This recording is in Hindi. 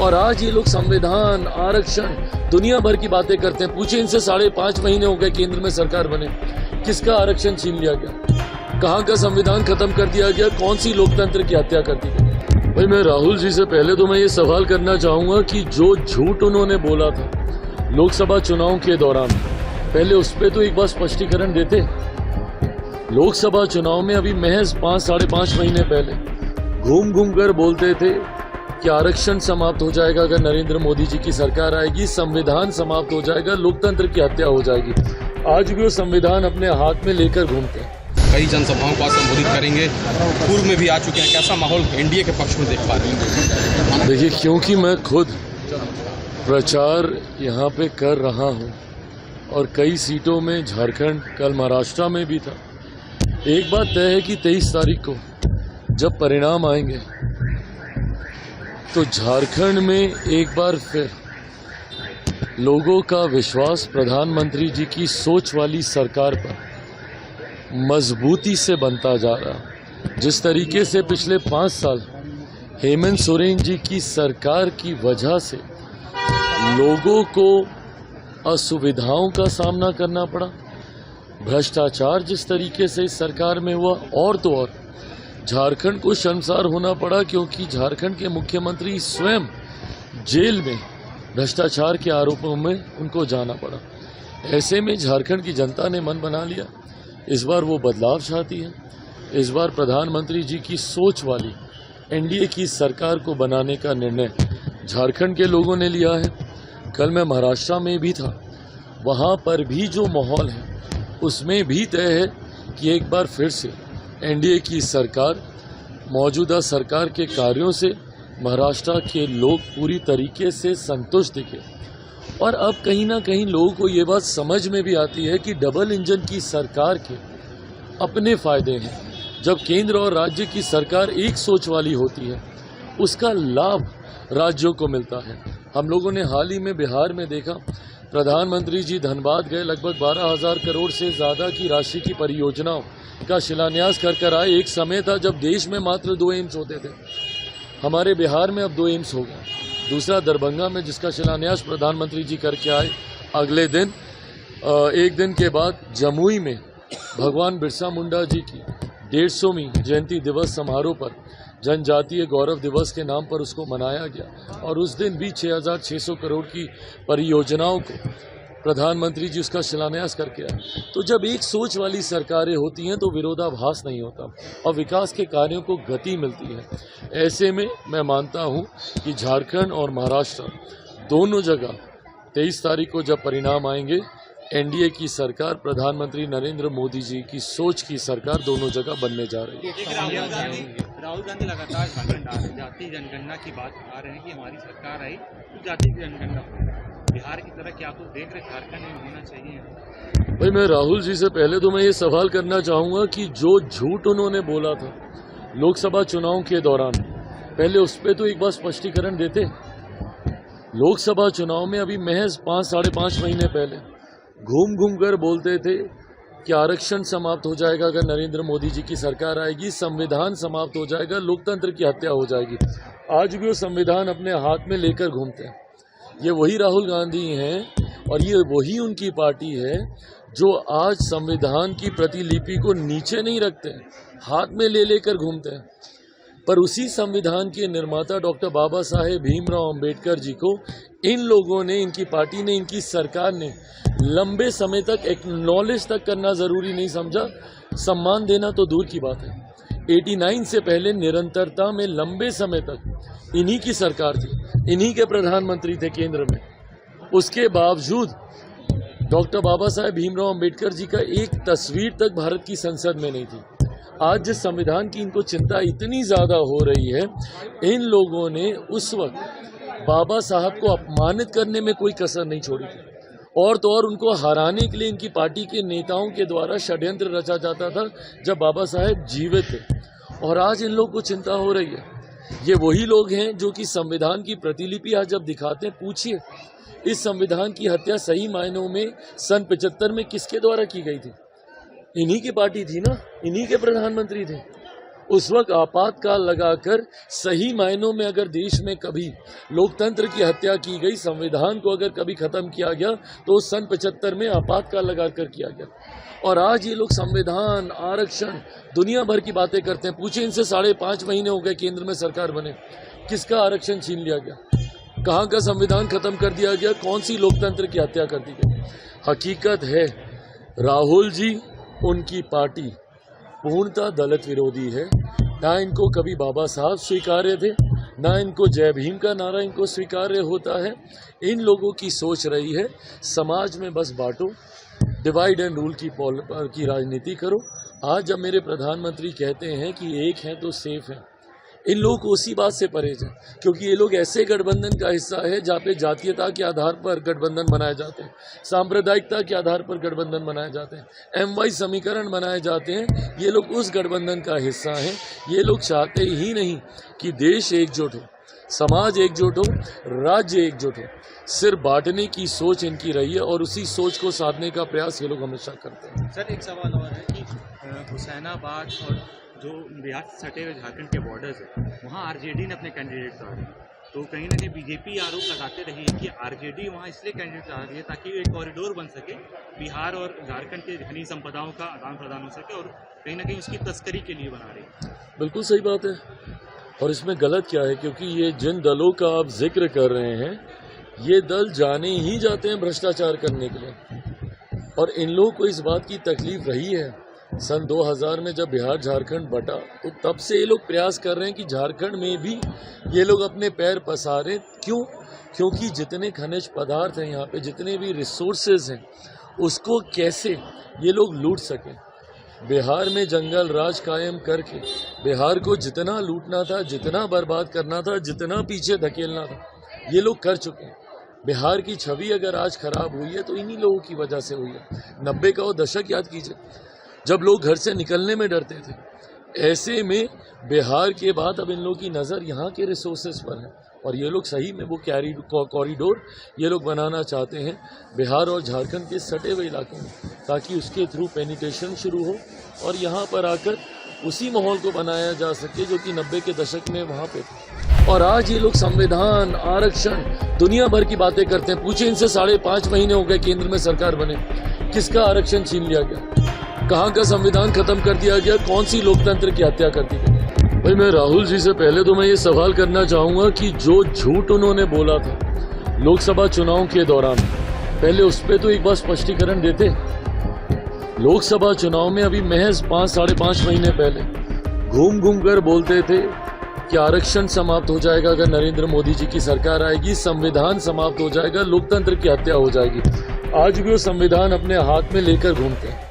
और आज ये लोग संविधान, आरक्षण, दुनिया भर की बातें करते हैं। पूछे इनसे 5.5 महीने हो गए केंद्र में सरकार बने, किसका आरक्षण छीन लिया गया, कहाँ का संविधान खत्म कर दिया गया, कौन सी लोकतंत्र की हत्या कर दी गई। भाई मैं राहुल जी से पहले तो मैं ये सवाल करना चाहूंगा कि जो झूठ उन्होंने बोला था लोकसभा चुनाव के दौरान, पहले उस पर तो एक बार स्पष्टीकरण देते। लोकसभा चुनाव में अभी महज 5-5.5 महीने पहले घूम घूम कर बोलते थे कि आरक्षण समाप्त हो जाएगा अगर नरेंद्र मोदी जी की सरकार आएगी, संविधान समाप्त हो जाएगा, लोकतंत्र की हत्या हो जाएगी। आज भी वो संविधान अपने हाथ में लेकर घूमते हैं। कई जनसभाओं को संबोधित करेंगे, पूर्व में भी आ चुके हैं, कैसा माहौल एनडीए के पक्ष में देख पा रहे हैं? देखिए, क्योंकि मैं खुद प्रचार यहाँ पे कर रहा हूँ और कई सीटों में, झारखंड, कल महाराष्ट्र में भी था, एक बात तय है कि 23 तारीख को जब परिणाम आएंगे तो झारखंड में एक बार फिर लोगों का विश्वास प्रधानमंत्री जी की सोच वाली सरकार पर मजबूती से बनता जा रहा। जिस तरीके से पिछले 5 साल हेमंत सोरेन जी की सरकार की वजह से लोगों को असुविधाओं का सामना करना पड़ा, भ्रष्टाचार जिस तरीके से इस सरकार में हुआ, और तो और झारखंड को शर्मसार होना पड़ा क्योंकि झारखंड के मुख्यमंत्री स्वयं जेल में भ्रष्टाचार के आरोपों में उनको जाना पड़ा। ऐसे में झारखंड की जनता ने मन बना लिया, इस बार वो बदलाव चाहती है। इस बार प्रधानमंत्री जी की सोच वाली एनडीए की सरकार को बनाने का निर्णय झारखंड के लोगों ने लिया है। कल मैं महाराष्ट्र में भी था, वहाँ पर भी जो माहौल है उसमें भी तय है कि एक बार फिर से एनडीए की सरकार, मौजूदा सरकार के कार्यों से महाराष्ट्र के लोग पूरी तरीके से संतुष्ट दिखे। और अब कहीं ना कहीं लोगों को ये बात समझ में भी आती है कि डबल इंजन की सरकार के अपने फायदे हैं। जब केंद्र और राज्य की सरकार एक सोच वाली होती है, उसका लाभ राज्यों को मिलता है। हम लोगों ने हाल ही में बिहार में देखा, प्रधानमंत्री जी धनबाद गए, लगभग 12,000 करोड़ से ज़्यादा की राशि की परियोजनाओं का शिलान्यास कर आए। एक समय था जब देश में मात्र 2 एम्स होते थे, हमारे बिहार में अब 2 एम्स हो गए। दूसरा दरभंगा में, जिसका शिलान्यास प्रधानमंत्री जी करके आए। अगले दिन, एक दिन के बाद जमुई में भगवान बिरसा मुंडा जी की 150वीं जयंती दिवस समारोह पर जनजातीय गौरव दिवस के नाम पर उसको मनाया गया और उस दिन भी 6,600 करोड़ की परियोजनाओं को प्रधानमंत्री जी उसका शिलान्यास करके आए। तो जब एक सोच वाली सरकारें होती हैं तो विरोधाभास नहीं होता और विकास के कार्यों को गति मिलती है। ऐसे में मैं मानता हूं कि झारखंड और महाराष्ट्र दोनों जगह 23 तारीख को जब परिणाम आएंगे, एनडीए की सरकार, प्रधानमंत्री नरेंद्र मोदी जी की सोच की सरकार दोनों जगह बनने जा रही है। राहुल गांधी लगातार भाषण डाल रहे हैं, जातीय जनगणना की बात आ रहे हैं कि हमारी सरकार आई तो जातीय जनगणना बिहार की तरह क्या कुछ देख रहे झारखंड में होना चाहिए? भाई मैं राहुल जी से पहले तो मैं ये सवाल करना चाहूँगा कि जो झूठ उन्होंने बोला था लोकसभा चुनाव के दौरान, पहले उस पर तो एक बार स्पष्टीकरण देते। लोकसभा चुनाव में अभी महज 5-5.5 महीने पहले घूम घूम कर बोलते थे कि आरक्षण समाप्त हो जाएगा अगर नरेंद्र मोदी जी की सरकार आएगी, संविधान समाप्त हो जाएगा, लोकतंत्र की हत्या हो जाएगी। आज भी वो संविधान अपने हाथ में लेकर घूमते हैं। ये वही राहुल गांधी हैं और ये वही उनकी पार्टी है जो आज संविधान की प्रतिलिपि को नीचे नहीं रखते, हाथ में ले लेकर घूमते हैं। पर उसी संविधान के निर्माता डॉक्टर बाबा साहेब भीमराव अंबेडकर जी को इन लोगों ने, इनकी पार्टी ने, इनकी सरकार ने लंबे समय तक एक्नॉलेज तक करना ज़रूरी नहीं समझा। सम्मान देना तो दूर की बात है। 89 से पहले निरंतरता में लंबे समय तक इन्हीं की सरकार थी, इन्हीं के प्रधानमंत्री थे केंद्र में। उसके बावजूद डॉक्टर बाबा साहेब भीमराव अंबेडकर जी का एक तस्वीर तक भारत की संसद में नहीं थी। आज जिस संविधान की इनको चिंता इतनी ज़्यादा हो रही है, इन लोगों ने उस वक्त बाबा साहब को अपमानित करने में कोई कसर नहीं छोड़ी थी। और तो और उनको हराने के लिए इनकी पार्टी के नेताओं के द्वारा षड्यंत्र रचा जाता था जब बाबा साहेब जीवित थे। और आज इन लोगों को चिंता हो रही है। ये वही लोग हैं जो कि संविधान की प्रतिलिपि आज जब दिखाते हैं, पूछिए इस संविधान की हत्या सही मायनों में सन 75 में किसके द्वारा की गई थी? इन्हीं की पार्टी थी ना, इन्हीं के प्रधानमंत्री थे। उस वक्त आपातकाल लगाकर सही मायनों में अगर देश में कभी लोकतंत्र की हत्या की गई, संविधान को अगर कभी खत्म किया गया तो सन 75 में आपातकाल लगाकर किया गया। और आज ये लोग संविधान, आरक्षण, दुनिया भर की बातें करते हैं। पूछे इनसे 5.5 महीने हो गए केंद्र में सरकार बने, किसका आरक्षण छीन लिया गया, कहाँ का संविधान खत्म कर दिया गया, कौन सी लोकतंत्र की हत्या कर दी गई। हकीकत है राहुल जी, उनकी पार्टी पूर्णतः दलित विरोधी है। ना इनको कभी बाबा साहब स्वीकार्य थे, ना इनको जय भीम का नारा इनको स्वीकार्य होता है। इन लोगों की सोच रही है समाज में बस बांटो, डिवाइड एंड रूल की राजनीति करो। आज जब मेरे प्रधानमंत्री कहते हैं कि एक हैं तो सेफ हैं, इन लोगों को उसी बात से परहेज है, क्योंकि ये लोग ऐसे गठबंधन का हिस्सा है जहाँ पे जातीयता के आधार पर गठबंधन बनाए जाते हैं, सांप्रदायिकता के आधार पर गठबंधन बनाए जाते हैं, MY समीकरण बनाए जाते हैं। ये लोग उस गठबंधन का हिस्सा हैं। ये लोग चाहते ही नहीं कि देश एकजुट हो, समाज एकजुट हो, राज्य एकजुट हो। सिर्फ बांटने की सोच इनकी रही है और उसी सोच को साधने का प्रयास ये लोग हमेशा करते हैं। सर, एक सवाल और है कि हुसैनाबाद और जो बिहार से सटे हुए झारखंड के बॉर्डर्स है, वहाँ RJD ने अपने कैंडिडेट उतारे, तो कहीं ना कहीं बीजेपी आरोप लगाते रही है कि RJD वहाँ इसलिए कैंडिडेट उतार रही है ताकि एक कॉरिडोर बन सके, बिहार और झारखंड के खनिज संपदाओं का आदान प्रदान हो सके, और कहीं ना कहीं उसकी तस्करी के लिए बना रही है। बिल्कुल सही बात है, और इसमें गलत क्या है, क्योंकि ये जिन दलों का आप जिक्र कर रहे हैं, ये दल जाने ही जाते हैं भ्रष्टाचार करने के लिए। और इन लोगों को इस बात की तकलीफ रही है, सन 2000 में जब बिहार झारखंड बटा तो तब से ये लोग प्रयास कर रहे हैं कि झारखंड में भी ये लोग अपने पैर पसारें। क्यों? क्योंकि जितने खनिज पदार्थ हैं यहाँ पे, जितने भी रिसोर्सेज हैं, उसको कैसे ये लोग लूट सकें। बिहार में जंगल राज कायम करके बिहार को जितना लूटना था, जितना बर्बाद करना था, जितना पीछे धकेलना था, ये लोग कर चुके हैं। बिहार की छवि अगर आज खराब हुई है तो इन्हीं लोगों की वजह से हुई है। 90 का वो दशक याद कीजिए, जब लोग घर से निकलने में डरते थे। ऐसे में बिहार के बाद अब इन लोगों की नज़र यहाँ के रिसोर्सेज पर है, और ये लोग सही में वो कॉरिडोर ये लोग बनाना चाहते हैं बिहार और झारखंड के सटे हुए इलाकों में, ताकि उसके थ्रू पेनिट्रेशन शुरू हो और यहाँ पर आकर उसी माहौल को बनाया जा सके जो कि 90 के दशक में वहाँ पे था। और आज ये लोग संविधान, आरक्षण, दुनिया भर की बातें करते हैं। पूछे इनसे 5.5 महीने हो गए केंद्र में सरकार बने, किसका आरक्षण छीन लिया गया, कहाँ का संविधान खत्म कर दिया गया, कौन सी लोकतंत्र की हत्या कर दी गई। भाई, मैं राहुल जी से पहले तो मैं ये सवाल करना चाहूँगा कि जो झूठ उन्होंने बोला था लोकसभा चुनाव के दौरान, पहले उस पर तो एक बार स्पष्टीकरण देते। लोकसभा चुनाव में अभी महज 5-5.5 महीने पहले घूम घूम कर बोलते थे कि आरक्षण समाप्त हो जाएगा अगर नरेंद्र मोदी जी की सरकार आएगी, संविधान समाप्त हो जाएगा, लोकतंत्र की हत्या हो जाएगी। आज भी वो संविधान अपने हाथ में लेकर घूमते हैं।